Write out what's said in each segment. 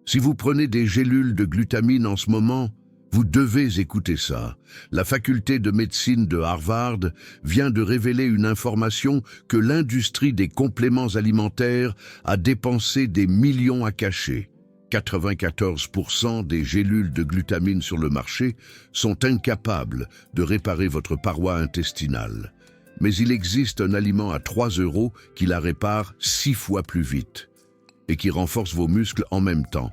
Si vous prenez des gélules de glutamine en ce moment, vous devez écouter ça. La faculté de médecine de Harvard vient de révéler une information que l'industrie des compléments alimentaires a dépensé des millions à cacher. 94% des gélules de glutamine sur le marché sont incapables de réparer votre paroi intestinale. Mais il existe un aliment à 3 € qui la répare 6 fois plus vite et qui renforce vos muscles en même temps.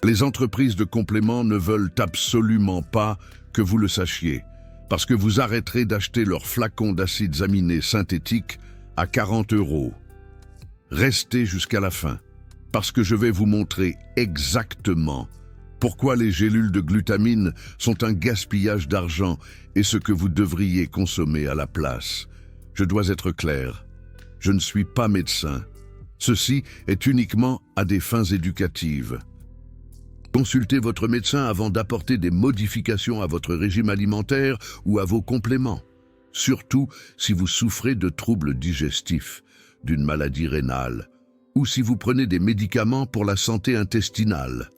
Les entreprises de compléments ne veulent absolument pas que vous le sachiez, parce que vous arrêterez d'acheter leurs flacons d'acides aminés synthétiques à 40 €. Restez jusqu'à la fin, parce que je vais vous montrer exactement pourquoi les gélules de glutamine sont un gaspillage d'argent et ce que vous devriez consommer à la place. Je dois être clair, je ne suis pas médecin. Ceci est uniquement à des fins éducatives. Consultez votre médecin avant d'apporter des modifications à votre régime alimentaire ou à vos compléments. Surtout si vous souffrez de troubles digestifs, d'une maladie rénale, ou si vous prenez des médicaments pour la santé intestinale.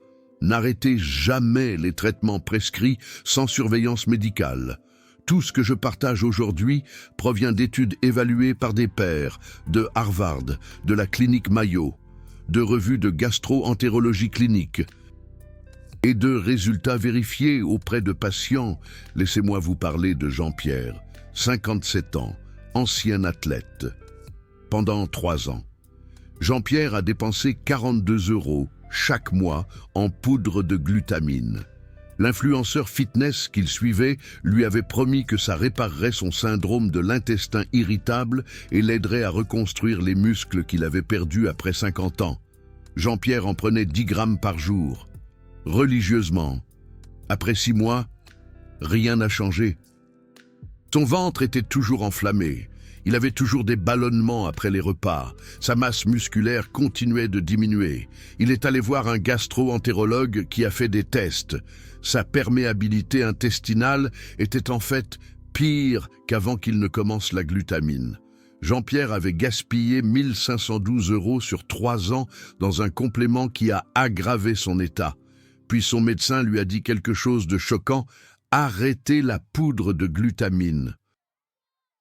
N'arrêtez jamais les traitements prescrits sans surveillance médicale. Tout ce que je partage aujourd'hui provient d'études évaluées par des pairs de Harvard, de la clinique Mayo, de revues de gastro-entérologie clinique et de résultats vérifiés auprès de patients. Laissez-moi vous parler de Jean-Pierre, 57 ans, ancien athlète. Pendant 3 ans, Jean-Pierre a dépensé 42 € chaque mois en poudre de glutamine. L'influenceur fitness qu'il suivait lui avait promis que ça réparerait son syndrome de l'intestin irritable et l'aiderait à reconstruire les muscles qu'il avait perdus après 50 ans. Jean-Pierre en prenait 10 grammes par jour, religieusement. Après 6 mois, rien n'a changé. Son ventre était toujours enflammé. Il avait toujours des ballonnements après les repas. Sa masse musculaire continuait de diminuer. Il est allé voir un gastro-entérologue qui a fait des tests. Sa perméabilité intestinale était en fait pire qu'avant qu'il ne commence la glutamine. Jean-Pierre avait gaspillé 1512 € sur 3 ans dans un complément qui a aggravé son état. Puis son médecin lui a dit quelque chose de choquant: arrêtez la poudre de glutamine.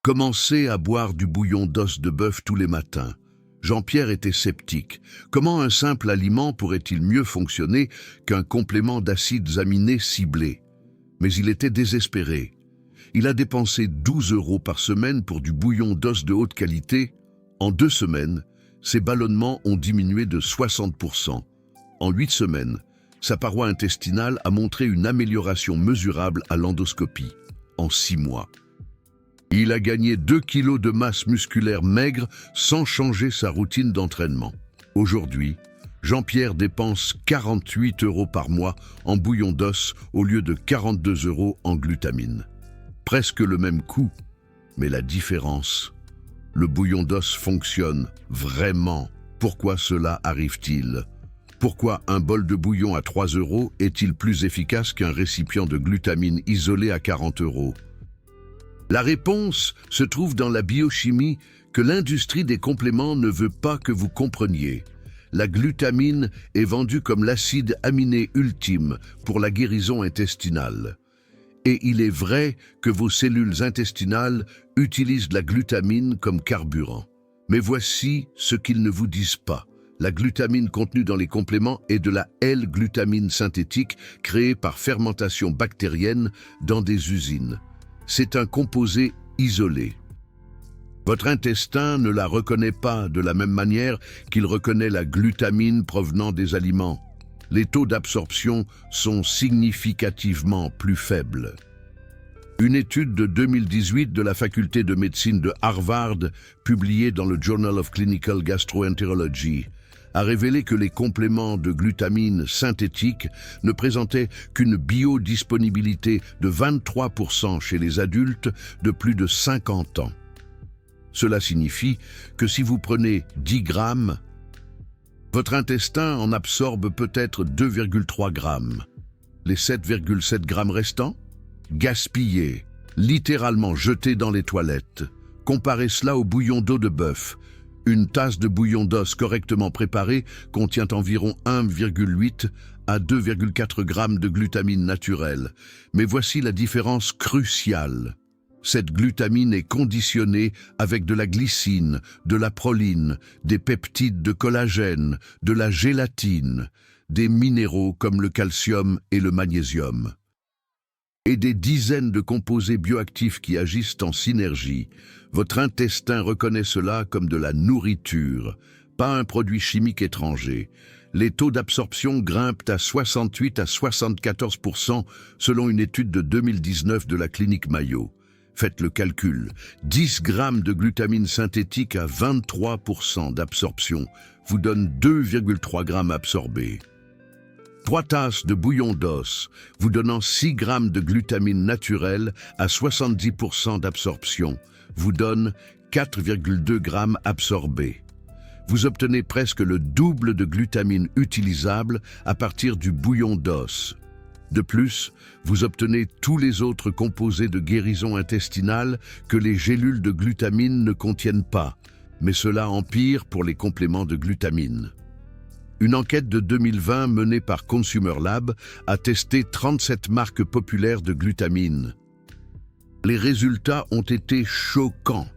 Commencez à boire du bouillon d'os de bœuf tous les matins. Jean-Pierre était sceptique. Comment un simple aliment pourrait-il mieux fonctionner qu'un complément d'acides aminés ciblés? Mais il était désespéré. Il a dépensé 12 € par semaine pour du bouillon d'os de haute qualité. En 2 semaines, ses ballonnements ont diminué de 60%. En 8 semaines, sa paroi intestinale a montré une amélioration mesurable à l'endoscopie. En 6 mois. Il a gagné 2 kilos de masse musculaire maigre sans changer sa routine d'entraînement. Aujourd'hui, Jean-Pierre dépense 48 € par mois en bouillon d'os au lieu de 42 € en glutamine. Presque le même coût, mais la différence. Le bouillon d'os fonctionne vraiment. Pourquoi cela arrive-t-il? Pourquoi un bol de bouillon à 3 € est-il plus efficace qu'un récipient de glutamine isolé à 40 €? La réponse se trouve dans la biochimie que l'industrie des compléments ne veut pas que vous compreniez. La glutamine est vendue comme l'acide aminé ultime pour la guérison intestinale. Et il est vrai que vos cellules intestinales utilisent la glutamine comme carburant. Mais voici ce qu'ils ne vous disent pas. La glutamine contenue dans les compléments est de la L-glutamine synthétique créée par fermentation bactérienne dans des usines. C'est un composé isolé. Votre intestin ne la reconnaît pas de la même manière qu'il reconnaît la glutamine provenant des aliments. Les taux d'absorption sont significativement plus faibles. Une étude de 2018 de la faculté de médecine de Harvard, publiée dans le Journal of Clinical Gastroenterology, a révélé que les compléments de glutamine synthétique ne présentaient qu'une biodisponibilité de 23% chez les adultes de plus de 50 ans. Cela signifie que si vous prenez 10 grammes, votre intestin en absorbe peut-être 2,3 grammes. Les 7,7 grammes restants? Gaspillés, littéralement jetés dans les toilettes. Comparez cela au bouillon d'eau de bœuf, Une tasse de bouillon d'os correctement préparé contient environ 1,8 à 2,4 grammes de glutamine naturelle. Mais voici la différence cruciale. Cette glutamine est conditionnée avec de la glycine, de la proline, des peptides de collagène, de la gélatine, des minéraux comme le calcium et le magnésium, et des dizaines de composés bioactifs qui agissent en synergie. Votre intestin reconnaît cela comme de la nourriture, pas un produit chimique étranger. Les taux d'absorption grimpent à 68 à 74% selon une étude de 2019 de la clinique Mayo. Faites le calcul, 10 grammes de glutamine synthétique à 23% d'absorption vous donne 2,3 grammes absorbés. 3 tasses de bouillon d'os vous donnant 6 grammes de glutamine naturelle à 70% d'absorption vous donne 4,2 grammes absorbés. Vous obtenez presque le double de glutamine utilisable à partir du bouillon d'os. De plus, vous obtenez tous les autres composés de guérison intestinale que les gélules de glutamine ne contiennent pas, mais cela empire pour les compléments de glutamine. Une enquête de 2020 menée par Consumer Lab a testé 37 marques populaires de glutamine. Les résultats ont été choquants.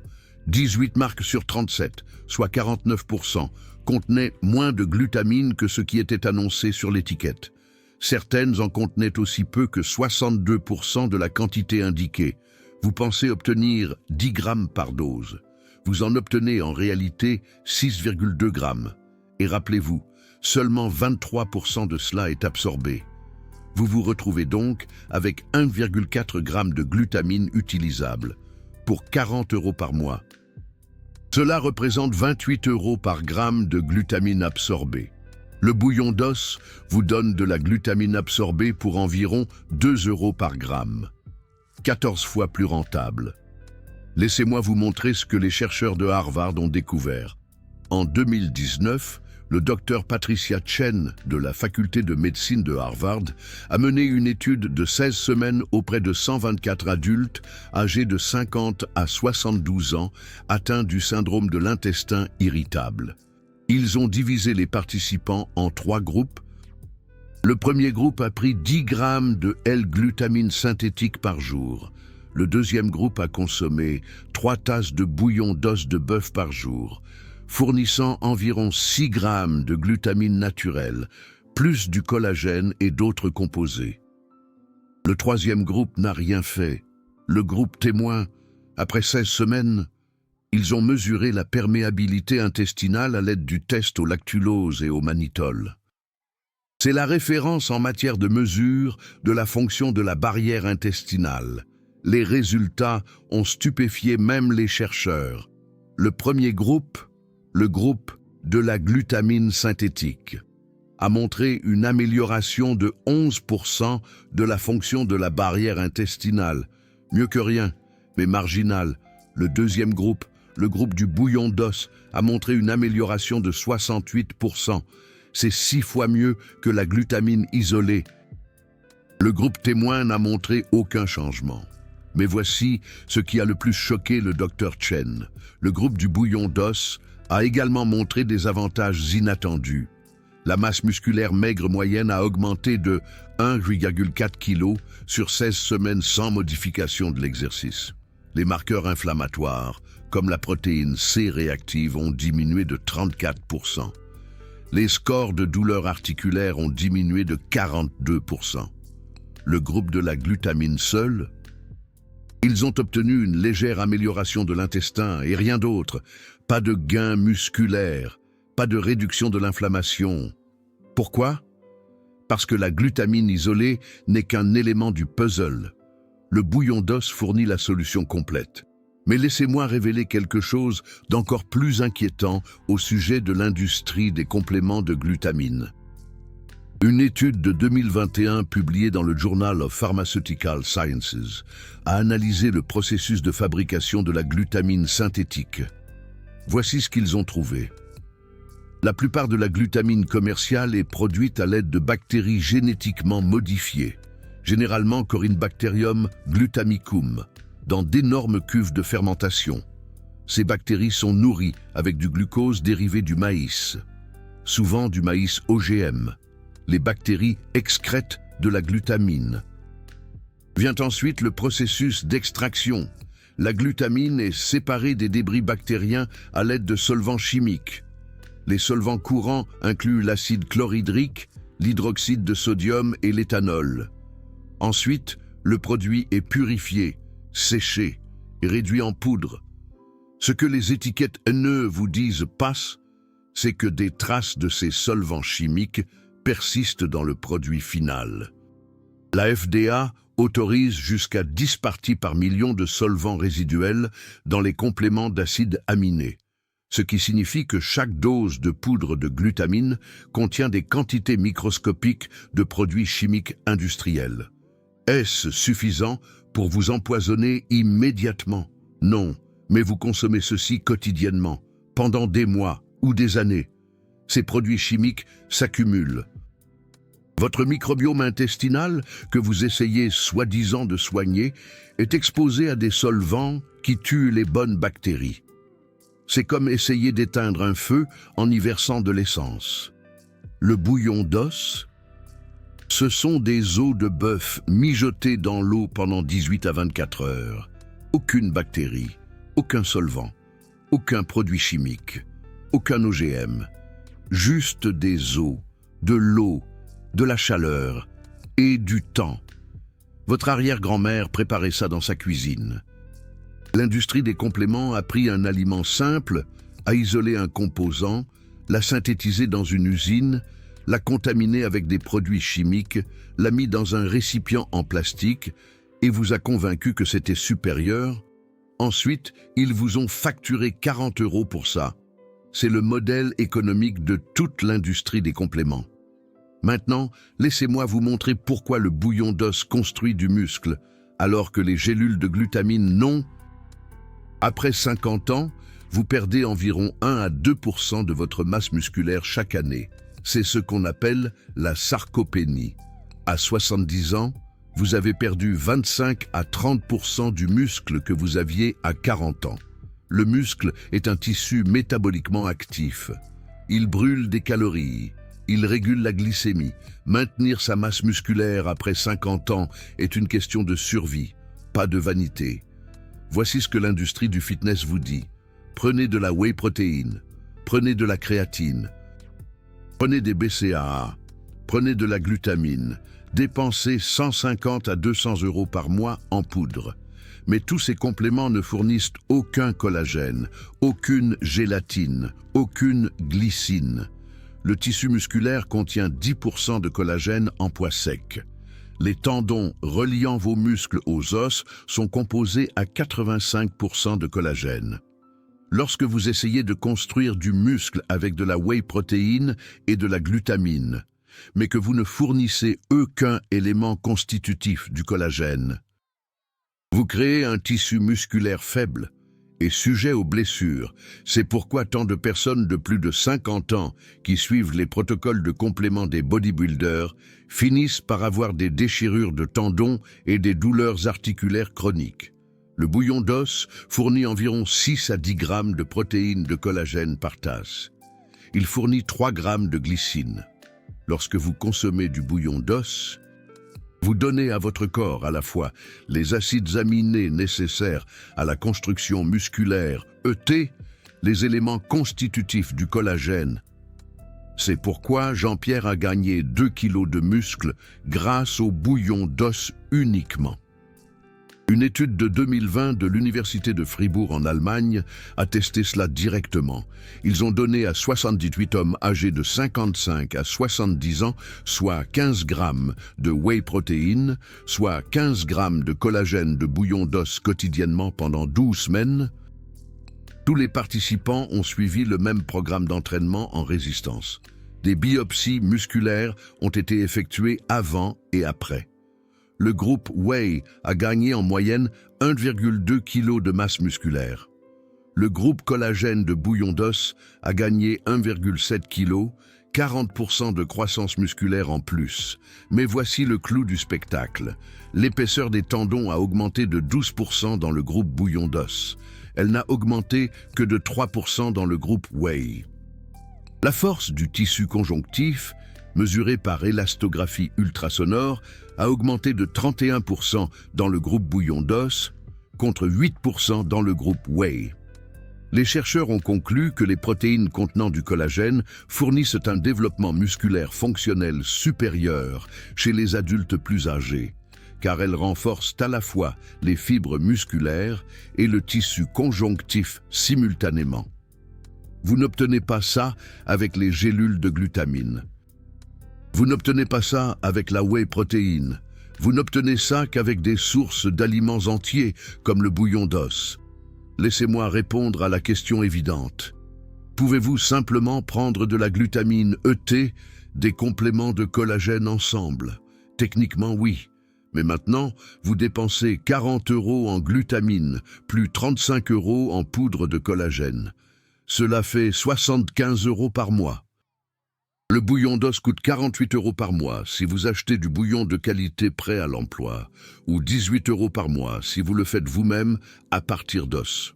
18 marques sur 37, soit 49%, contenaient moins de glutamine que ce qui était annoncé sur l'étiquette. Certaines en contenaient aussi peu que 62% de la quantité indiquée. Vous pensez obtenir 10 grammes par dose. Vous en obtenez en réalité 6,2 grammes. Et rappelez-vous, seulement 23% de cela est absorbé. Vous vous retrouvez donc avec 1,4 g de glutamine utilisable, pour 40 € par mois. Cela représente 28 € par gramme de glutamine absorbée. Le bouillon d'os vous donne de la glutamine absorbée pour environ 2 € par gramme. 14 fois plus rentable. Laissez-moi vous montrer ce que les chercheurs de Harvard ont découvert. En 2019, le docteur Patricia Chen de la faculté de médecine de Harvard a mené une étude de 16 semaines auprès de 124 adultes âgés de 50 à 72 ans atteints du syndrome de l'intestin irritable. Ils ont divisé les participants en 3 groupes. Le premier groupe a pris 10 grammes de L-glutamine synthétique par jour. Le deuxième groupe a consommé 3 tasses de bouillon d'os de bœuf par jour, fournissant environ 6 grammes de glutamine naturelle, plus du collagène et d'autres composés. Le troisième groupe n'a rien fait. Le groupe témoin, après 16 semaines, ils ont mesuré la perméabilité intestinale à l'aide du test au lactulose et au mannitol. C'est la référence en matière de mesure de la fonction de la barrière intestinale. Les résultats ont stupéfié même les chercheurs. Le premier groupe, le groupe de la glutamine synthétique, a montré une amélioration de 11% de la fonction de la barrière intestinale. Mieux que rien, mais marginal. Le deuxième groupe, le groupe du bouillon d'os, a montré une amélioration de 68%. C'est 6 fois mieux que la glutamine isolée. Le groupe témoin n'a montré aucun changement. Mais voici ce qui a le plus choqué le docteur Chen. Le groupe du bouillon d'os a également montré des avantages inattendus. La masse musculaire maigre moyenne a augmenté de 1,4 kg sur 16 semaines sans modification de l'exercice. Les marqueurs inflammatoires, comme la protéine C réactive, ont diminué de 34%. Les scores de douleur articulaire ont diminué de 42%. Le groupe de la glutamine seul, ils ont obtenu une légère amélioration de l'intestin et rien d'autre. Pas de gain musculaire, pas de réduction de l'inflammation. Pourquoi? Parce que la glutamine isolée n'est qu'un élément du puzzle. Le bouillon d'os fournit la solution complète. Mais laissez-moi révéler quelque chose d'encore plus inquiétant au sujet de l'industrie des compléments de glutamine. Une étude de 2021 publiée dans le Journal of Pharmaceutical Sciences a analysé le processus de fabrication de la glutamine synthétique. Voici ce qu'ils ont trouvé. La plupart de la glutamine commerciale est produite à l'aide de bactéries génétiquement modifiées, généralement Corynebacterium glutamicum, dans d'énormes cuves de fermentation. Ces bactéries sont nourries avec du glucose dérivé du maïs, souvent du maïs OGM. Les bactéries excrètent de la glutamine. Vient ensuite le processus d'extraction. La glutamine est séparée des débris bactériens à l'aide de solvants chimiques. Les solvants courants incluent l'acide chlorhydrique, l'hydroxyde de sodium et l'éthanol. Ensuite, le produit est purifié, séché et réduit en poudre. Ce que les étiquettes NE vous disent passe, c'est que des traces de ces solvants chimiques persistent dans le produit final. La FDA autorise jusqu'à 10 parties par million de solvants résiduels dans les compléments d'acides aminés, ce qui signifie que chaque dose de poudre de glutamine contient des quantités microscopiques de produits chimiques industriels. Est-ce suffisant pour vous empoisonner immédiatement? Non, mais vous consommez ceci quotidiennement, pendant des mois ou des années. Ces produits chimiques s'accumulent. Votre microbiome intestinal, que vous essayez soi-disant de soigner, est exposé à des solvants qui tuent les bonnes bactéries. C'est comme essayer d'éteindre un feu en y versant de l'essence. Le bouillon d'os, ce sont des os de bœuf mijotés dans l'eau pendant 18 à 24 heures. Aucune bactérie, aucun solvant, aucun produit chimique, aucun OGM. Juste des os, de l'eau, de la chaleur et du temps. Votre arrière-grand-mère préparait ça dans sa cuisine. L'industrie des compléments a pris un aliment simple, a isolé un composant, l'a synthétisé dans une usine, l'a contaminé avec des produits chimiques, l'a mis dans un récipient en plastique et vous a convaincu que c'était supérieur. Ensuite, ils vous ont facturé 40 € pour ça. C'est le modèle économique de toute l'industrie des compléments. Maintenant, laissez-moi vous montrer pourquoi le bouillon d'os construit du muscle, alors que les gélules de glutamine non. Après 50 ans, vous perdez environ 1 à 2% de votre masse musculaire chaque année. C'est ce qu'on appelle la sarcopénie. À 70 ans, vous avez perdu 25 à 30% du muscle que vous aviez à 40 ans. Le muscle est un tissu métaboliquement actif. Il brûle des calories. Il régule la glycémie. Maintenir sa masse musculaire après 50 ans est une question de survie, pas de vanité. Voici ce que l'industrie du fitness vous dit. Prenez de la whey protéine, prenez de la créatine, prenez des BCAA, prenez de la glutamine, dépensez 150 à 200 € par mois en poudre. Mais tous ces compléments ne fournissent aucun collagène, aucune gélatine, aucune glycine. Le tissu musculaire contient 10% de collagène en poids sec. Les tendons reliant vos muscles aux os sont composés à 85% de collagène. Lorsque vous essayez de construire du muscle avec de la whey protéine et de la glutamine, mais que vous ne fournissez aucun élément constitutif du collagène, vous créez un tissu musculaire faible et sujet aux blessures. C'est pourquoi tant de personnes de plus de 50 ans qui suivent les protocoles de complément des bodybuilders finissent par avoir des déchirures de tendons et des douleurs articulaires chroniques. Le bouillon d'os fournit environ 6 à 10 grammes de protéines de collagène par tasse. Il fournit 3 grammes de glycine. Lorsque vous consommez du bouillon d'os, vous donnez à votre corps à la fois les acides aminés nécessaires à la construction musculaire, ET, les éléments constitutifs du collagène. C'est pourquoi Jean-Pierre a gagné 2 kilos de muscles grâce au bouillon d'os uniquement. Une étude de 2020 de l'Université de Fribourg en Allemagne a testé cela directement. Ils ont donné à 78 hommes âgés de 55 à 70 ans, soit 15 grammes de whey protéine, soit 15 grammes de collagène de bouillon d'os quotidiennement pendant 12 semaines. Tous les participants ont suivi le même programme d'entraînement en résistance. Des biopsies musculaires ont été effectuées avant et après. Le groupe Whey a gagné en moyenne 1,2 kg de masse musculaire. Le groupe collagène de bouillon d'os a gagné 1,7 kg, 40% de croissance musculaire en plus. Mais voici le clou du spectacle. L'épaisseur des tendons a augmenté de 12% dans le groupe bouillon d'os. elle n'a augmenté que de 3% dans le groupe Whey. La force du tissu conjonctif, mesurée par élastographie ultrasonore, a augmenté de 31% dans le groupe bouillon d'os, contre 8% dans le groupe Whey. Les chercheurs ont conclu que les protéines contenant du collagène fournissent un développement musculaire fonctionnel supérieur chez les adultes plus âgés, car elles renforcent à la fois les fibres musculaires et le tissu conjonctif simultanément. Vous n'obtenez pas ça avec les gélules de glutamine. Vous n'obtenez pas ça avec la whey protéine. Vous n'obtenez ça qu'avec des sources d'aliments entiers comme le bouillon d'os. Laissez-moi répondre à la question évidente. Pouvez-vous simplement prendre de la glutamine ET, des compléments de collagène ensemble? Techniquement, oui. Mais maintenant, vous dépensez 40 € en glutamine, plus 35 € en poudre de collagène. Cela fait 75 € par mois. Le bouillon d'os coûte 48 € par mois si vous achetez du bouillon de qualité prêt à l'emploi, ou 18 € par mois si vous le faites vous-même à partir d'os.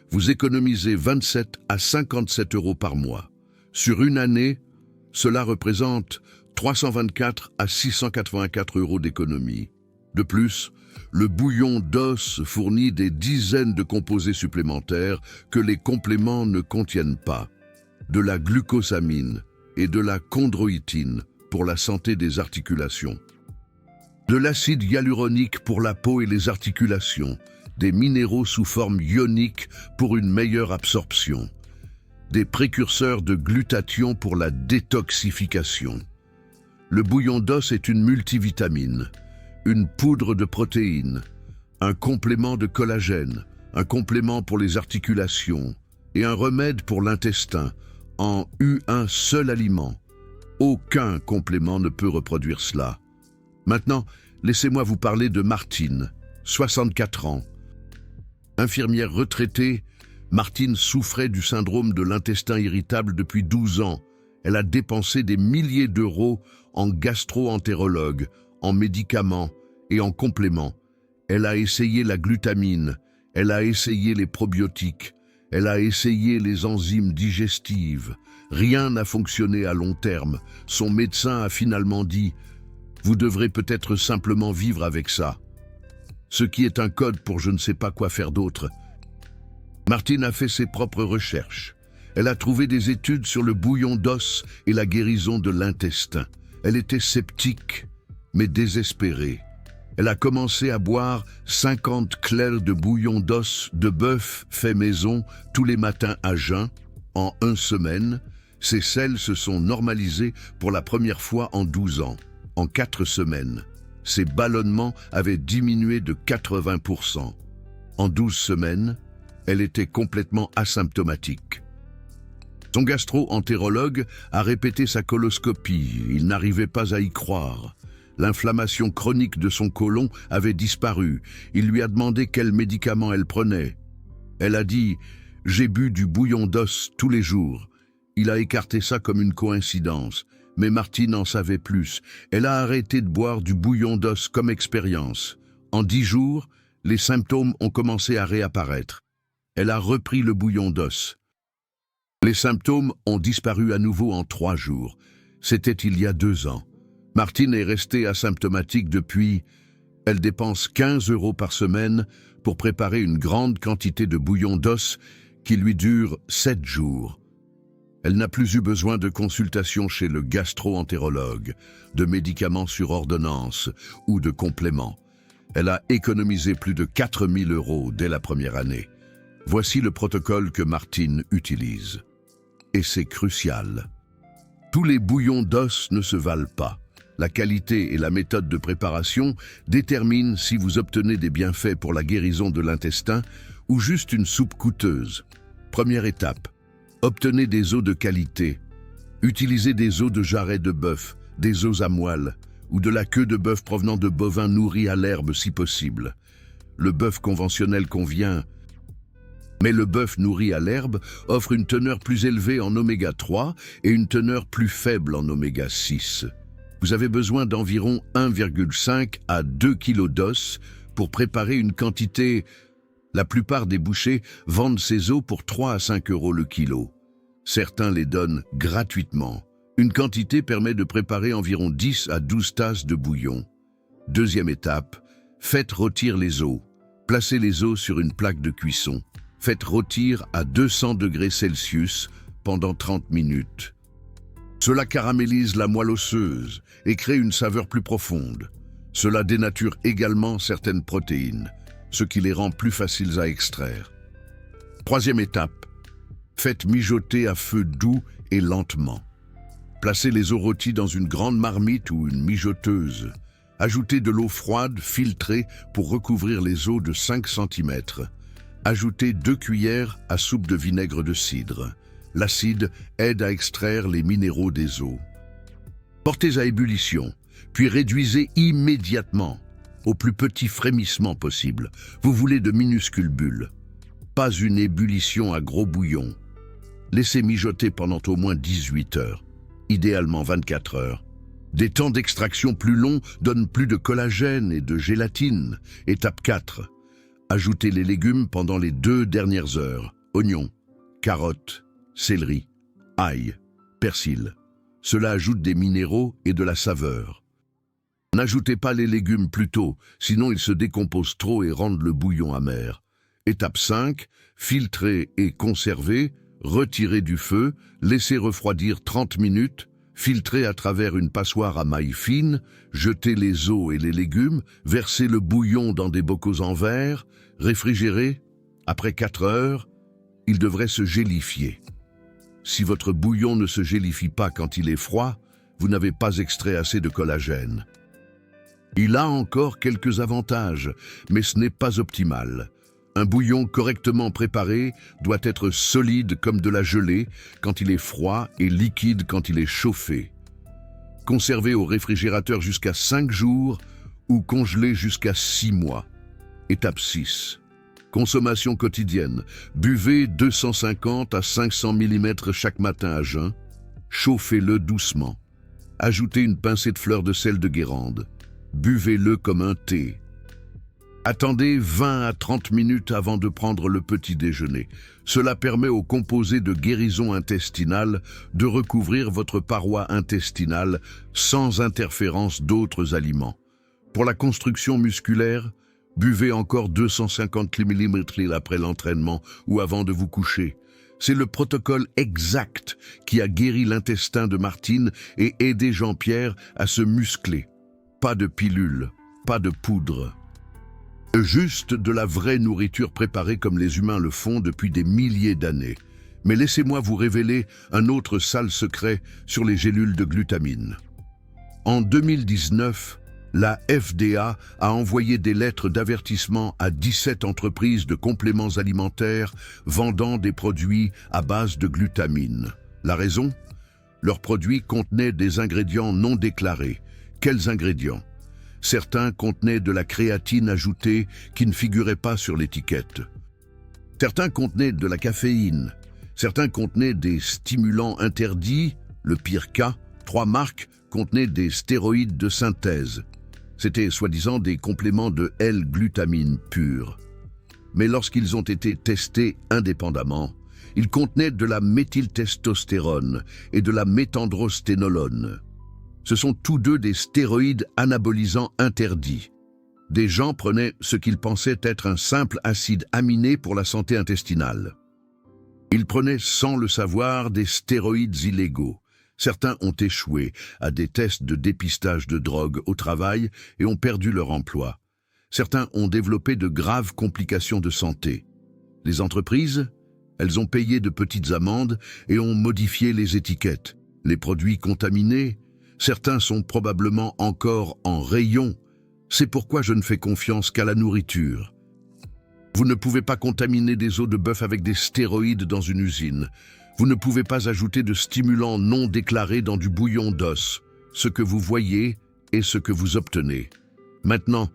Vous économisez 27 à 57 € par mois. Sur une année, cela représente 324 à 684 € d'économie. De plus, le bouillon d'os fournit des dizaines de composés supplémentaires que les compléments ne contiennent pas. De la glucosamine et de la chondroïtine pour la santé des articulations. De l'acide hyaluronique pour la peau et les articulations. Des minéraux sous forme ionique pour une meilleure absorption. Des précurseurs de glutathion pour la détoxification. Le bouillon d'os est une multivitamine, une poudre de protéines, un complément de collagène, un complément pour les articulations et un remède pour l'intestin en un seul aliment. Aucun complément ne peut reproduire cela. Maintenant, laissez-moi vous parler de Martine, 64 ans. Infirmière retraitée, Martine souffrait du syndrome de l'intestin irritable depuis 12 ans. Elle a dépensé des milliers d'euros en gastro-entérologue, en médicaments et en compléments. Elle a essayé la glutamine, elle a essayé les probiotiques, elle a essayé les enzymes digestives. Rien n'a fonctionné à long terme. Son médecin a finalement dit « Vous devrez peut-être simplement vivre avec ça ». Ce qui est un code pour je ne sais pas quoi faire d'autre. Martine a fait ses propres recherches. Elle a trouvé des études sur le bouillon d'os et la guérison de l'intestin. Elle était sceptique, mais désespérée. Elle a commencé à boire 50 clairs de bouillon d'os de bœuf fait maison tous les matins à jeun. En 1 semaine, ses selles se sont normalisées pour la première fois en 12 ans. En 4 semaines, ses ballonnements avaient diminué de 80%. En 12 semaines, elle était complètement asymptomatique. Son gastro-entérologue a répété sa coloscopie. Il n'arrivait pas à y croire. L'inflammation chronique de son côlon avait disparu. Il lui a demandé quels médicaments elle prenait. Elle a dit « J'ai bu du bouillon d'os tous les jours ». Il a écarté ça comme une coïncidence. Mais Martine en savait plus. Elle a arrêté de boire du bouillon d'os comme expérience. En 10 jours, les symptômes ont commencé à réapparaître. Elle a repris le bouillon d'os. Les symptômes ont disparu à nouveau en 3 jours. C'était il y a 2 ans. Martine est restée asymptomatique depuis. Elle dépense 15 € par semaine pour préparer une grande quantité de bouillon d'os qui lui dure 7 jours. Elle n'a plus eu besoin de consultation chez le gastro-entérologue, de médicaments sur ordonnance ou de compléments. Elle a économisé plus de 4 000 € dès la première année. Voici le protocole que Martine utilise. Et c'est crucial. Tous les bouillons d'os ne se valent pas. La qualité et la méthode de préparation déterminent si vous obtenez des bienfaits pour la guérison de l'intestin ou juste une soupe coûteuse. Première étape. Obtenez des os de qualité. Utilisez des os de jarret de bœuf, des os à moelle ou de la queue de bœuf provenant de bovins nourris à l'herbe si possible. Le bœuf conventionnel convient, mais le bœuf nourri à l'herbe offre une teneur plus élevée en oméga 3 et une teneur plus faible en oméga 6. Vous avez besoin d'environ 1,5 à 2 kg d'os pour préparer une quantité La plupart des bouchers vendent ces os pour 3 à 5 € le kilo. Certains les donnent gratuitement. Une quantité permet de préparer environ 10 à 12 tasses de bouillon. Deuxième étape, faites rôtir les os. Placez les os sur une plaque de cuisson. Faites rôtir à 200 degrés Celsius pendant 30 minutes. Cela caramélise la moelle osseuse et crée une saveur plus profonde. Cela dénature également certaines protéines, ce qui les rend plus faciles à extraire. Troisième étape, faites mijoter à feu doux et lentement. Placez les os rôtis dans une grande marmite ou une mijoteuse. Ajoutez de l'eau froide filtrée pour recouvrir les os de 5 cm. Ajoutez 2 cuillères à soupe de vinaigre de cidre. L'acide aide à extraire les minéraux des os. Portez à ébullition, puis réduisez immédiatement au plus petit frémissement possible. Vous voulez de minuscules bulles. Pas une ébullition à gros bouillon. Laissez mijoter pendant au moins 18 heures, idéalement 24 heures. Des temps d'extraction plus longs donnent plus de collagène et de gélatine. Étape 4. Ajoutez les légumes pendant les 2 dernières heures. Oignons, carottes, céleri, ail, persil. Cela ajoute des minéraux et de la saveur. N'ajoutez pas les légumes plus tôt, sinon ils se décomposent trop et rendent le bouillon amer. Étape 5. Filtrez et conservez. Retirez du feu, laissez refroidir 30 minutes, filtrez à travers une passoire à maille fine, jetez les os et les légumes, versez le bouillon dans des bocaux en verre, réfrigérez. Après 4 heures, il devrait se gélifier. Si votre bouillon ne se gélifie pas quand il est froid, vous n'avez pas extrait assez de collagène. Il a encore quelques avantages, mais ce n'est pas optimal. Un bouillon correctement préparé doit être solide comme de la gelée quand il est froid et liquide quand il est chauffé. Conservé au réfrigérateur jusqu'à 5 jours ou congelé jusqu'à 6 mois. Étape 6. Consommation quotidienne. Buvez 250 à 500 ml chaque matin à jeun. Chauffez-le doucement. Ajoutez une pincée de fleur de sel de Guérande. Buvez-le comme un thé. Attendez 20 à 30 minutes avant de prendre le petit déjeuner. Cela permet aux composés de guérison intestinale de recouvrir votre paroi intestinale sans interférence d'autres aliments. Pour la construction musculaire, buvez encore 250 ml après l'entraînement ou avant de vous coucher. C'est le protocole exact qui a guéri l'intestin de Martine et aidé Jean-Pierre à se muscler. Pas de pilule, pas de poudre. Juste de la vraie nourriture préparée comme les humains le font depuis des milliers d'années. Mais laissez-moi vous révéler un autre sale secret sur les gélules de glutamine. En 2019, la FDA a envoyé des lettres d'avertissement à 17 entreprises de compléments alimentaires vendant des produits à base de glutamine. La raison ? Leurs produits contenaient des ingrédients non déclarés. Quels ingrédients ? Certains contenaient de la créatine ajoutée qui ne figurait pas sur l'étiquette. Certains contenaient de la caféine. Certains contenaient des stimulants interdits. Le pire cas, 3 marques contenaient des stéroïdes de synthèse. C'étaient soi-disant des compléments de L-glutamine pure. Mais lorsqu'ils ont été testés indépendamment, ils contenaient de la méthyltestostérone et de la méthandrosténolone. Ce sont tous deux des stéroïdes anabolisants interdits. Des gens prenaient ce qu'ils pensaient être un simple acide aminé pour la santé intestinale. Ils prenaient sans le savoir des stéroïdes illégaux. Certains ont échoué à des tests de dépistage de drogue au travail et ont perdu leur emploi. Certains ont développé de graves complications de santé. Les entreprises, elles ont payé de petites amendes et ont modifié les étiquettes. Les produits contaminés, certains sont probablement encore en rayon. C'est pourquoi je ne fais confiance qu'à la nourriture. Vous ne pouvez pas contaminer des os de bœuf avec des stéroïdes dans une usine. Vous ne pouvez pas ajouter de stimulants non déclarés dans du bouillon d'os. Ce que vous voyez est ce que vous obtenez. Maintenant,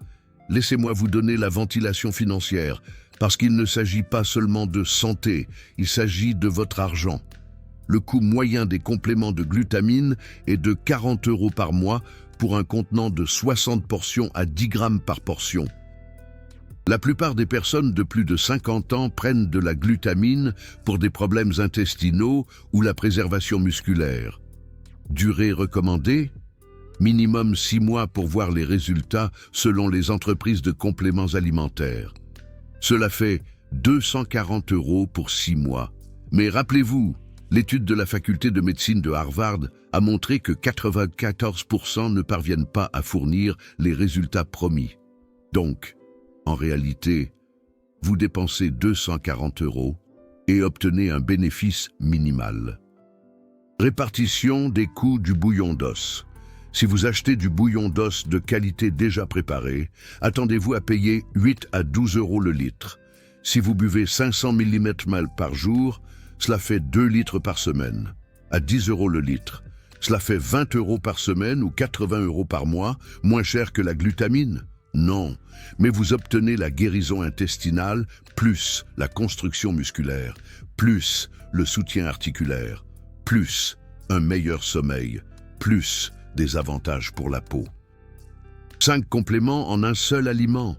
laissez-moi vous donner la ventilation financière, parce qu'il ne s'agit pas seulement de santé, il s'agit de votre argent. Le coût moyen des compléments de glutamine est de 40 € par mois pour un contenant de 60 portions à 10 grammes par portion. La plupart des personnes de plus de 50 ans prennent de la glutamine pour des problèmes intestinaux ou la préservation musculaire. Durée recommandée? Minimum 6 mois pour voir les résultats selon les entreprises de compléments alimentaires. Cela fait 240 € pour 6 mois. Mais rappelez-vous, l'étude de la faculté de médecine de Harvard a montré que 94% ne parviennent pas à fournir les résultats promis. Donc, en réalité, vous dépensez 240 € et obtenez un bénéfice minimal. Répartition des coûts du bouillon d'os. Si vous achetez du bouillon d'os de qualité déjà préparé, attendez-vous à payer 8 à 12 € le litre. Si vous buvez 500 ml par jour, cela fait 2 litres par semaine, à 10 € le litre. Cela fait 20 € par semaine ou 80 € par mois, moins cher que la glutamine? Non, mais vous obtenez la guérison intestinale, plus la construction musculaire, plus le soutien articulaire, plus un meilleur sommeil, plus des avantages pour la peau. 5 compléments en un seul aliment.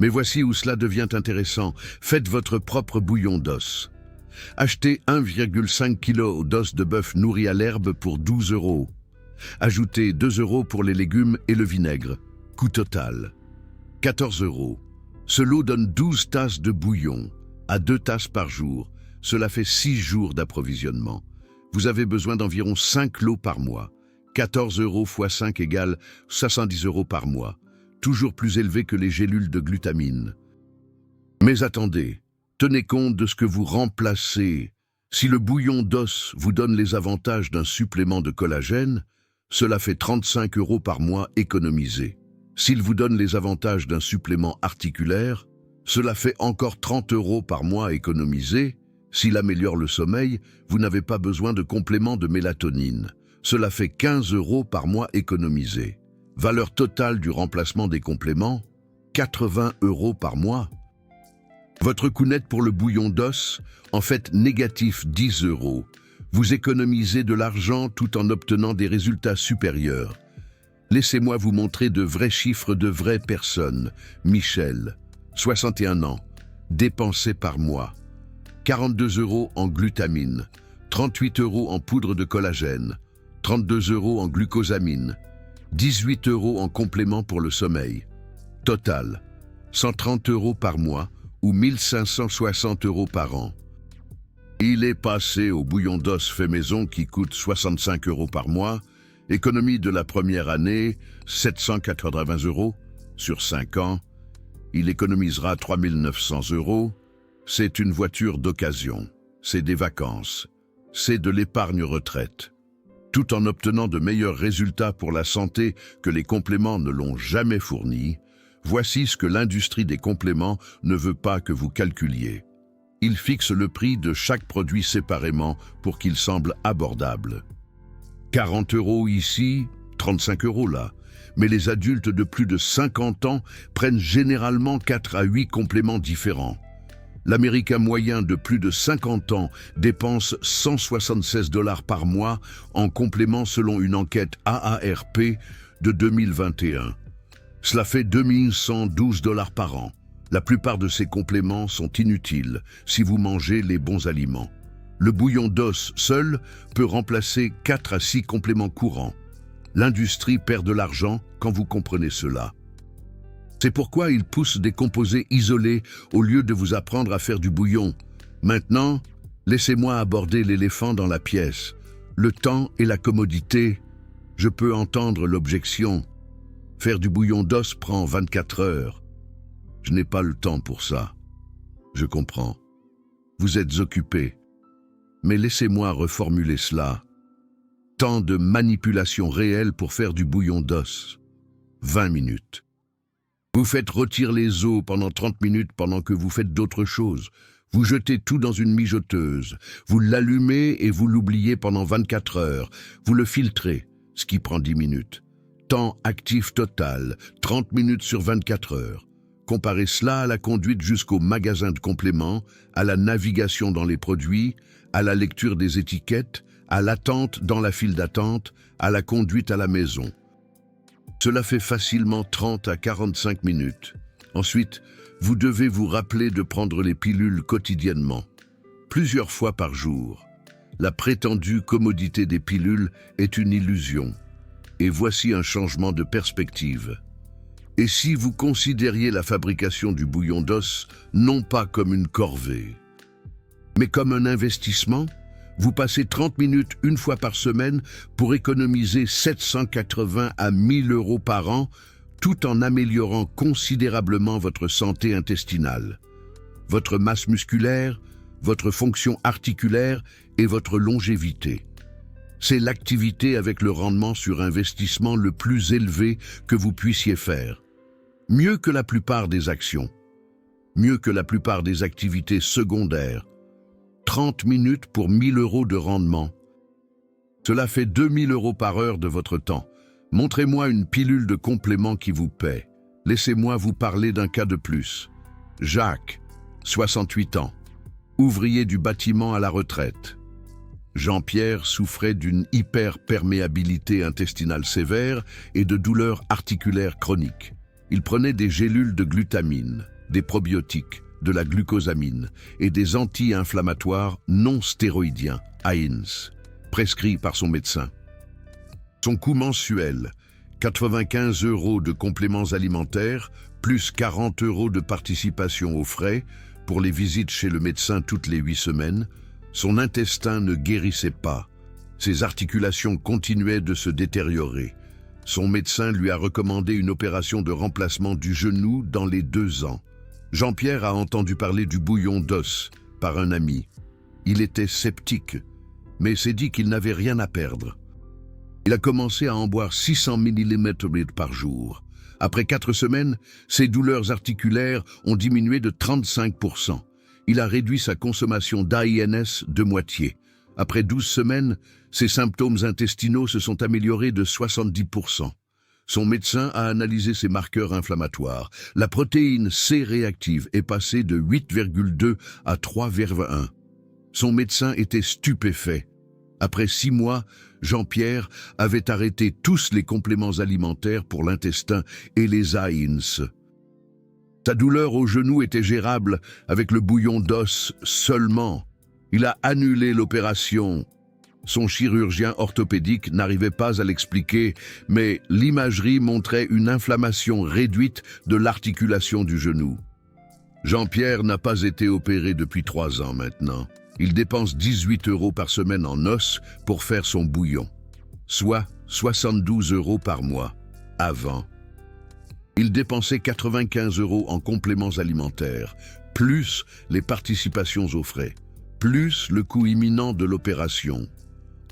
Mais voici où cela devient intéressant. Faites votre propre bouillon d'os. Achetez 1,5 kg d'os de bœuf nourri à l'herbe pour 12 €. Ajoutez 2 € pour les légumes et le vinaigre. Coût total 14 €. Ce lot donne 12 tasses de bouillon, à 2 tasses par jour. Cela fait 6 jours d'approvisionnement. Vous avez besoin d'environ 5 lots par mois. 14 € x 5 égale 70 € par mois. Toujours plus élevé que les gélules de glutamine. Mais attendez, tenez compte de ce que vous remplacez. Si le bouillon d'os vous donne les avantages d'un supplément de collagène, cela fait 35 € par mois économisés. S'il vous donne les avantages d'un supplément articulaire, cela fait encore 30 € par mois économisés. S'il améliore le sommeil, vous n'avez pas besoin de complément de mélatonine. Cela fait 15 € par mois économisés. Valeur totale du remplacement des compléments, 80 € par mois. Votre coût net pour le bouillon d'os, en fait négatif 10 €. Vous économisez de l'argent tout en obtenant des résultats supérieurs. Laissez-moi vous montrer de vrais chiffres de vraies personnes. Michel, 61 ans, dépensé par mois. 42 € en glutamine, 38 € en poudre de collagène, 32 € en glucosamine, 18 € en complément pour le sommeil. Total, 130 € par mois ou 1560 € par an. Il est passé au bouillon d'os fait maison qui coûte 65 € par mois. Économie de la première année, 780 € sur 5 ans. Il économisera 3 900 €. C'est une voiture d'occasion. C'est des vacances. C'est de l'épargne retraite. Tout en obtenant de meilleurs résultats pour la santé que les compléments ne l'ont jamais fourni, voici ce que l'industrie des compléments ne veut pas que vous calculiez. Il fixe le prix de chaque produit séparément pour qu'il semble abordable. 40 € ici, 35 € là. Mais les adultes de plus de 50 ans prennent généralement 4 à 8 compléments différents. L'Américain moyen de plus de 50 ans dépense 176 $ par mois en complément selon une enquête AARP de 2021. Cela fait 2112 $ par an. La plupart de ces compléments sont inutiles si vous mangez les bons aliments. Le bouillon d'os seul peut remplacer 4 à 6 compléments courants. L'industrie perd de l'argent quand vous comprenez cela. C'est pourquoi ils poussent des composés isolés au lieu de vous apprendre à faire du bouillon. Maintenant, laissez-moi aborder l'éléphant dans la pièce. Le temps et la commodité. Je peux entendre l'objection. Faire du bouillon d'os prend 24 heures. Je n'ai pas le temps pour ça. Je comprends. Vous êtes occupé. Mais laissez-moi reformuler cela. Temps de manipulation réelle pour faire du bouillon d'os. 20 minutes. Vous faites rôtir les os pendant 30 minutes pendant que vous faites d'autres choses. Vous jetez tout dans une mijoteuse. Vous l'allumez et vous l'oubliez pendant 24 heures. Vous le filtrez, ce qui prend 10 minutes. Temps actif total, 30 minutes sur 24 heures. Comparez cela à la conduite jusqu'au magasin de compléments, à la navigation dans les produits, à la lecture des étiquettes, à l'attente dans la file d'attente, à la conduite à la maison. Cela fait facilement 30 à 45 minutes. Ensuite, vous devez vous rappeler de prendre les pilules quotidiennement, plusieurs fois par jour. La prétendue commodité des pilules est une illusion. Et voici un changement de perspective. Et si vous considériez la fabrication du bouillon d'os non pas comme une corvée, mais comme un investissement, vous passez 30 minutes une fois par semaine pour économiser 780 à 1000 euros par an, tout en améliorant considérablement votre santé intestinale, votre masse musculaire, votre fonction articulaire et votre longévité. C'est l'activité avec le rendement sur investissement le plus élevé que vous puissiez faire. Mieux que la plupart des actions, mieux que la plupart des activités secondaires. 30 minutes pour 1000 euros de rendement. Cela fait 2000 euros par heure de votre temps. Montrez-moi une pilule de complément qui vous paie. Laissez-moi vous parler d'un cas de plus. Jacques, 68 ans, ouvrier du bâtiment à la retraite. Jean-Pierre souffrait d'une hyperperméabilité intestinale sévère et de douleurs articulaires chroniques. Il prenait des gélules de glutamine, des probiotiques, de la glucosamine et des anti-inflammatoires non stéroïdiens, AINS, prescrits par son médecin. Son coût mensuel, 95 euros de compléments alimentaires, plus 40 euros de participation aux frais pour les visites chez le médecin toutes les 8 semaines, son intestin ne guérissait pas. Ses articulations continuaient de se détériorer. Son médecin lui a recommandé une opération de remplacement du genou dans les 2 ans. Jean-Pierre a entendu parler du bouillon d'os par un ami. Il était sceptique, mais s'est dit qu'il n'avait rien à perdre. Il a commencé à en boire 600 ml par jour. Après 4 semaines, ses douleurs articulaires ont diminué de 35%. Il a réduit sa consommation d'AINS de moitié. Après 12 semaines, ses symptômes intestinaux se sont améliorés de 70%. Son médecin a analysé ses marqueurs inflammatoires. La protéine C réactive est passée de 8,2 à 3,1. Son médecin était stupéfait. Après 6 mois, Jean-Pierre avait arrêté tous les compléments alimentaires pour l'intestin et les AINS. Sa douleur au genou était gérable avec le bouillon d'os seulement. Il a annulé l'opération. Son chirurgien orthopédique n'arrivait pas à l'expliquer, mais l'imagerie montrait une inflammation réduite de l'articulation du genou. Jean-Pierre n'a pas été opéré depuis 3 ans maintenant. Il dépense 18 euros par semaine en os pour faire son bouillon, soit 72 euros par mois, avant. Il dépensait 95 euros en compléments alimentaires, plus les participations aux frais, plus le coût imminent de l'opération.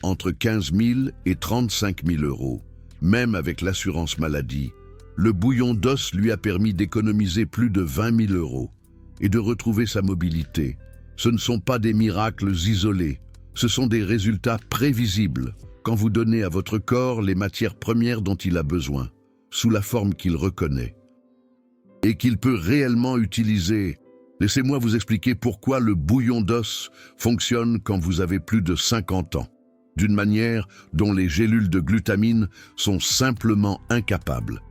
Entre 15 000 et 35 000 euros, même avec l'assurance maladie, le bouillon d'os lui a permis d'économiser plus de 20 000 euros et de retrouver sa mobilité. Ce ne sont pas des miracles isolés, ce sont des résultats prévisibles quand vous donnez à votre corps les matières premières dont il a besoin, sous la forme qu'il reconnaît et qu'il peut réellement utiliser. Laissez-moi vous expliquer pourquoi le bouillon d'os fonctionne quand vous avez plus de 50 ans. D'une manière dont les gélules de glutamine sont simplement incapables.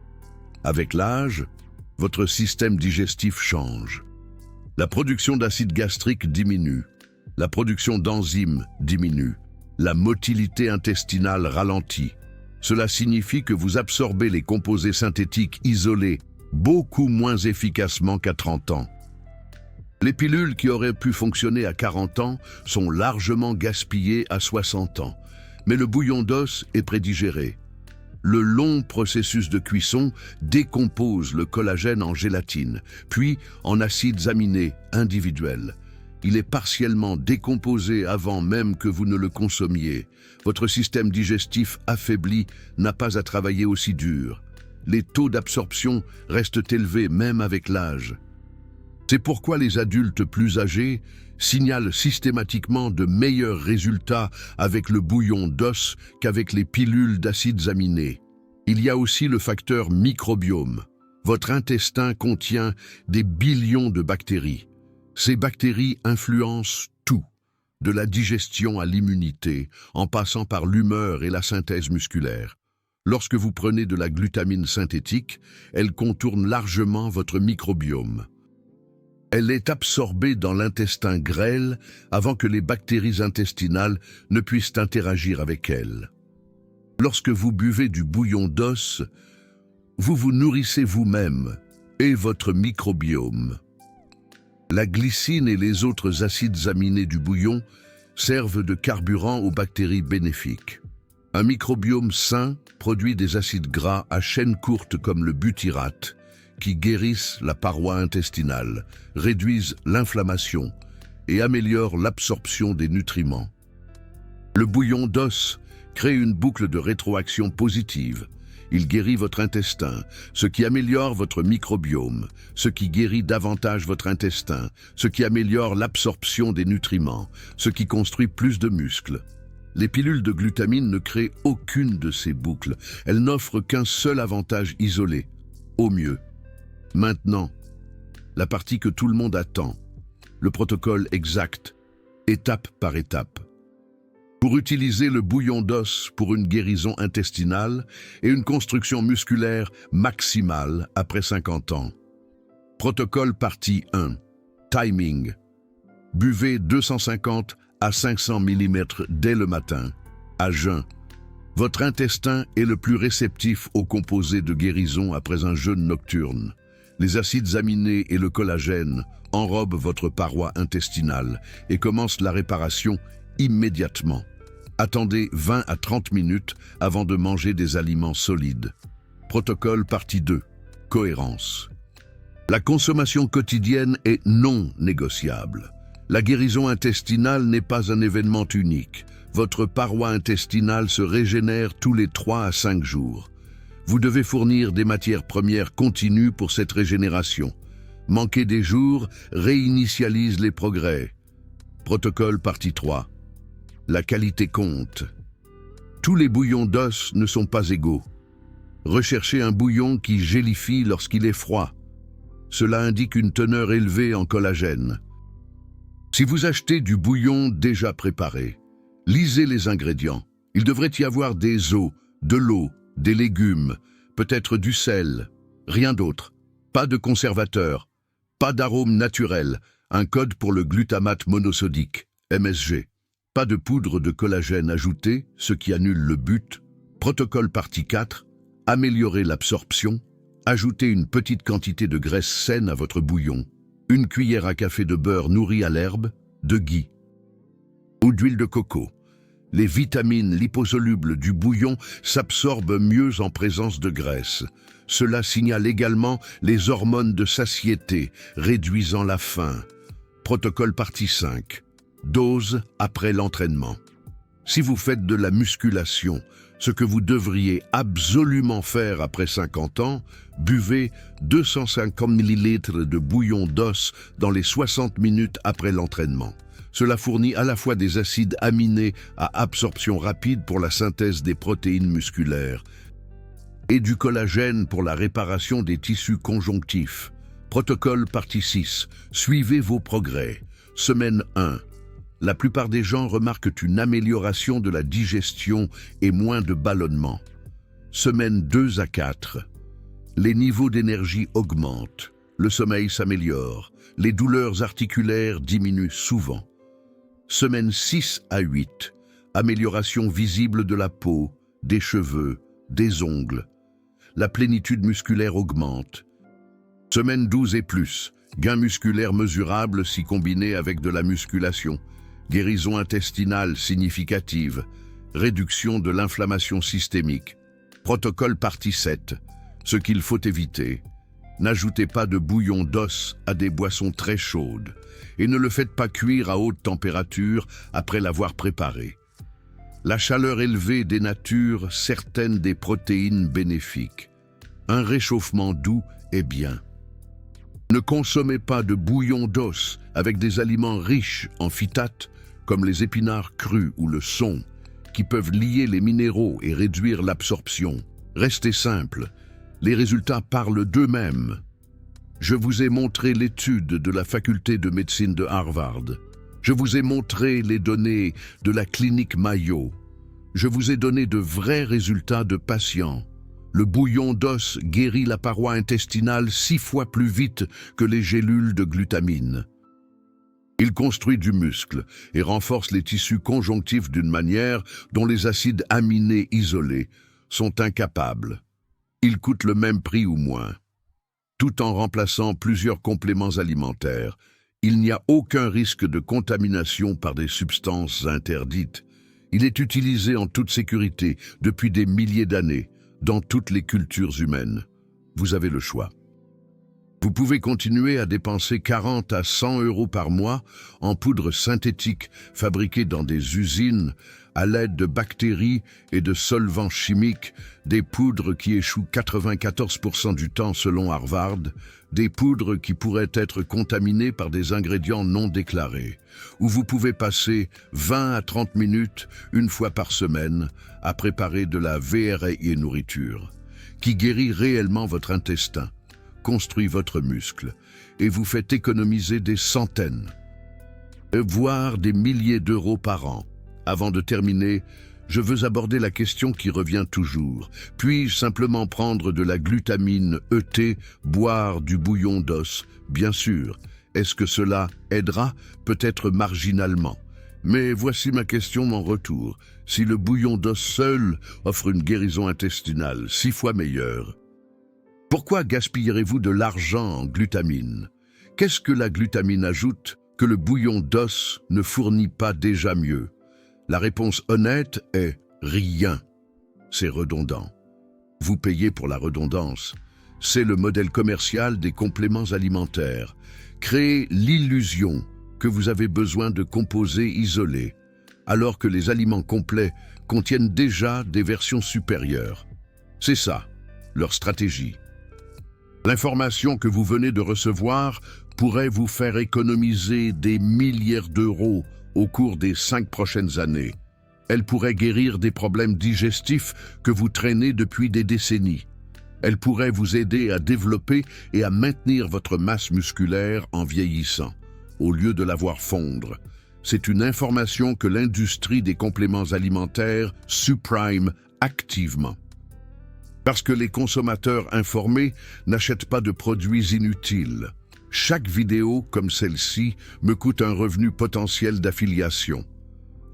Avec l'âge, votre système digestif change. La production d'acide gastrique diminue, la production d'enzymes diminue, la motilité intestinale ralentit. Cela signifie que vous absorbez les composés synthétiques isolés beaucoup moins efficacement qu'à 30 ans. Les pilules qui auraient pu fonctionner à 40 ans sont largement gaspillées à 60 ans, mais le bouillon d'os est prédigéré. Le long processus de cuisson décompose le collagène en gélatine, puis en acides aminés individuels. Il est partiellement décomposé avant même que vous ne le consommiez. Votre système digestif affaibli n'a pas à travailler aussi dur. Les taux d'absorption restent élevés même avec l'âge. C'est pourquoi les adultes plus âgés signalent systématiquement de meilleurs résultats avec le bouillon d'os qu'avec les pilules d'acides aminés. Il y a aussi le facteur microbiome. Votre intestin contient des billions de bactéries. Ces bactéries influencent tout, de la digestion à l'immunité, en passant par l'humeur et la synthèse musculaire. Lorsque vous prenez de la glutamine synthétique, elle contourne largement votre microbiome. Elle est absorbée dans l'intestin grêle avant que les bactéries intestinales ne puissent interagir avec elle. Lorsque vous buvez du bouillon d'os, vous vous nourrissez vous-même et votre microbiome. La glycine et les autres acides aminés du bouillon servent de carburant aux bactéries bénéfiques. Un microbiome sain produit des acides gras à chaîne courte comme le butyrate, qui guérissent la paroi intestinale, réduisent l'inflammation et améliorent l'absorption des nutriments. Le bouillon d'os crée une boucle de rétroaction positive. Il guérit votre intestin, ce qui améliore votre microbiome, ce qui guérit davantage votre intestin, ce qui améliore l'absorption des nutriments, ce qui construit plus de muscles. Les pilules de glutamine ne créent aucune de ces boucles. Elles n'offrent qu'un seul avantage isolé, au mieux. Maintenant, la partie que tout le monde attend, le protocole exact, étape par étape. Pour utiliser le bouillon d'os pour une guérison intestinale et une construction musculaire maximale après 50 ans. Protocole partie 1. Timing. Buvez 250 à 500 mm dès le matin, à jeun. Votre intestin est le plus réceptif aux composés de guérison après un jeûne nocturne. Les acides aminés et le collagène enrobent votre paroi intestinale et commencent la réparation immédiatement. Attendez 20 à 30 minutes avant de manger des aliments solides. Protocole partie 2. Cohérence. La consommation quotidienne est non négociable. La guérison intestinale n'est pas un événement unique. Votre paroi intestinale se régénère tous les 3 à 5 jours. Vous devez fournir des matières premières continues pour cette régénération. Manquer des jours réinitialise les progrès. Protocole partie 3. La qualité compte. Tous les bouillons d'os ne sont pas égaux. Recherchez un bouillon qui gélifie lorsqu'il est froid. Cela indique une teneur élevée en collagène. Si vous achetez du bouillon déjà préparé, lisez les ingrédients. Il devrait y avoir des os, de l'eau, des légumes, peut-être du sel, rien d'autre. Pas de conservateur, pas d'arôme naturel, un code pour le glutamate monosodique, MSG. Pas de poudre de collagène ajoutée, ce qui annule le but. Protocole partie 4. Améliorer l'absorption. Ajoutez une petite quantité de graisse saine à votre bouillon. Une cuillère à café de beurre nourri à l'herbe, de ghee ou d'huile de coco. Les vitamines liposolubles du bouillon s'absorbent mieux en présence de graisse. Cela signale également les hormones de satiété, réduisant la faim. Protocole partie 5. Dose après l'entraînement. Si vous faites de la musculation, ce que vous devriez absolument faire après 50 ans, buvez 250 ml de bouillon d'os dans les 60 minutes après l'entraînement. Cela fournit à la fois des acides aminés à absorption rapide pour la synthèse des protéines musculaires et du collagène pour la réparation des tissus conjonctifs. Protocole partie 6. Suivez vos progrès. Semaine 1. La plupart des gens remarquent une amélioration de la digestion et moins de ballonnement. Semaine 2 à 4. Les niveaux d'énergie augmentent, le sommeil s'améliore, les douleurs articulaires diminuent souvent. Semaine 6 à 8. Amélioration visible de la peau, des cheveux, des ongles. La plénitude musculaire augmente. Semaine 12 et plus. Gain musculaire mesurable si combiné avec de la musculation. Guérison intestinale significative, réduction de l'inflammation systémique. Protocole partie 7. Ce qu'il faut éviter. N'ajoutez pas de bouillon d'os à des boissons très chaudes et ne le faites pas cuire à haute température après l'avoir préparé. La chaleur élevée dénature certaines des protéines bénéfiques. Un réchauffement doux est bien. Ne consommez pas de bouillon d'os avec des aliments riches en phytates comme les épinards crus ou le son, qui peuvent lier les minéraux et réduire l'absorption. Restez simple, les résultats parlent d'eux-mêmes. Je vous ai montré l'étude de la faculté de médecine de Harvard. Je vous ai montré les données de la clinique Mayo. Je vous ai donné de vrais résultats de patients. Le bouillon d'os guérit la paroi intestinale 6 fois plus vite que les gélules de glutamine. Il construit du muscle et renforce les tissus conjonctifs d'une manière dont les acides aminés isolés sont incapables. Il coûte le même prix ou moins. Tout en remplaçant plusieurs compléments alimentaires, il n'y a aucun risque de contamination par des substances interdites. Il est utilisé en toute sécurité depuis des milliers d'années, dans toutes les cultures humaines. Vous avez le choix. Vous pouvez continuer à dépenser 40 à 100 € par mois en poudre synthétique fabriquée dans des usines à l'aide de bactéries et de solvants chimiques, des poudres qui échouent 94% du temps selon Harvard, des poudres qui pourraient être contaminées par des ingrédients non déclarés, où vous pouvez passer 20 à 30 minutes une fois par semaine à préparer de la VRI nourriture, qui guérit réellement votre intestin, construit votre muscle et vous fait économiser des centaines, voire des milliers d'euros par an. Avant de terminer, je veux aborder la question qui revient toujours. Puis-je simplement prendre de la glutamine ET, boire du bouillon d'os? Bien sûr. Est-ce que cela aidera? Peut-être marginalement. Mais voici ma question en retour. Si le bouillon d'os seul offre une guérison intestinale 6 fois meilleure, pourquoi gaspillerez-vous de l'argent en glutamine? Qu'est-ce que la glutamine ajoute que le bouillon d'os ne fournit pas déjà mieux? La réponse honnête est rien. C'est redondant. Vous payez pour la redondance. C'est le modèle commercial des compléments alimentaires. Créer l'illusion que vous avez besoin de composés isolés, alors que les aliments complets contiennent déjà des versions supérieures. C'est ça, leur stratégie. L'information que vous venez de recevoir pourrait vous faire économiser des milliards d'euros au cours des 5 prochaines années. Elle pourrait guérir des problèmes digestifs que vous traînez depuis des décennies. Elle pourrait vous aider à développer et à maintenir votre masse musculaire en vieillissant, au lieu de la voir fondre. C'est une information que l'industrie des compléments alimentaires supprime activement. Parce que les consommateurs informés n'achètent pas de produits inutiles. Chaque vidéo comme celle-ci me coûte un revenu potentiel d'affiliation.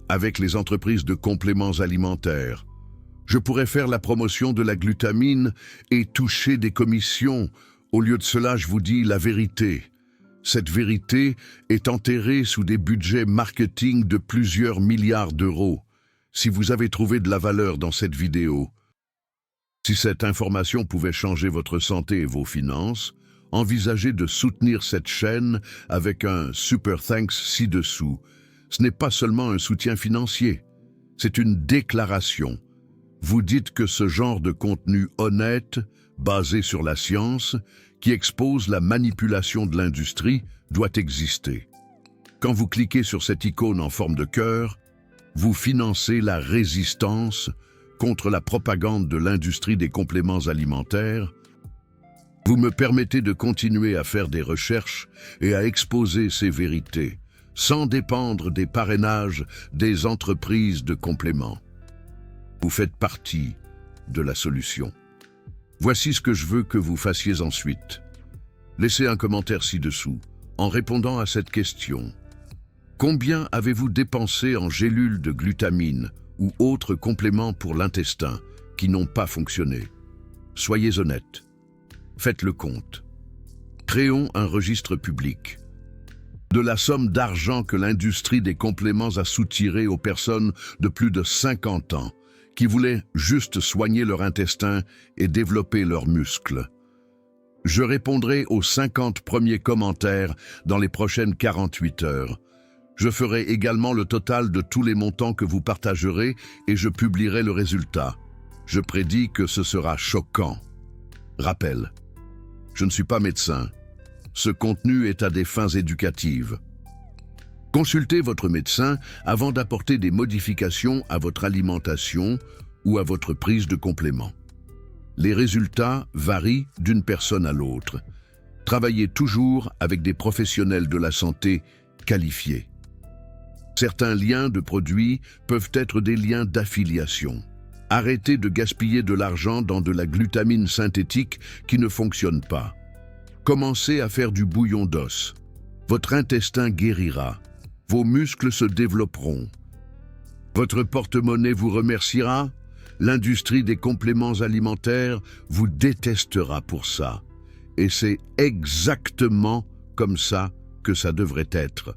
Avec les entreprises de compléments alimentaires, je pourrais faire la promotion de la glutamine et toucher des commissions. Au lieu de cela, je vous dis la vérité. Cette vérité est enterrée sous des budgets marketing de plusieurs milliards d'euros. Si vous avez trouvé de la valeur dans cette vidéo, si cette information pouvait changer votre santé et vos finances, envisagez de soutenir cette chaîne avec un Super Thanks ci-dessous. Ce n'est pas seulement un soutien financier, c'est une déclaration. Vous dites que ce genre de contenu honnête, basé sur la science, qui expose la manipulation de l'industrie, doit exister. Quand vous cliquez sur cette icône en forme de cœur, vous financez la résistance contre la propagande de l'industrie des compléments alimentaires. Vous me permettez de continuer à faire des recherches et à exposer ces vérités, sans dépendre des parrainages des entreprises de compléments. Vous faites partie de la solution. Voici ce que je veux que vous fassiez ensuite. Laissez un commentaire ci-dessous en répondant à cette question. Combien avez-vous dépensé en gélules de glutamine ou autres compléments pour l'intestin qui n'ont pas fonctionné? Soyez honnête. Faites le compte. Créons un registre public. De la somme d'argent que l'industrie des compléments a soutirée aux personnes de plus de 50 ans qui voulaient juste soigner leur intestin et développer leurs muscles. Je répondrai aux 50 premiers commentaires dans les prochaines 48 heures. Je ferai également le total de tous les montants que vous partagerez et je publierai le résultat. Je prédis que ce sera choquant. Rappel. Je ne suis pas médecin. Ce contenu est à des fins éducatives. Consultez votre médecin avant d'apporter des modifications à votre alimentation ou à votre prise de compléments. Les résultats varient d'une personne à l'autre. Travaillez toujours avec des professionnels de la santé qualifiés. Certains liens de produits peuvent être des liens d'affiliation. Arrêtez de gaspiller de l'argent dans de la glutamine synthétique qui ne fonctionne pas. Commencez à faire du bouillon d'os. Votre intestin guérira. Vos muscles se développeront. Votre porte-monnaie vous remerciera. L'industrie des compléments alimentaires vous détestera pour ça. Et c'est exactement comme ça que ça devrait être.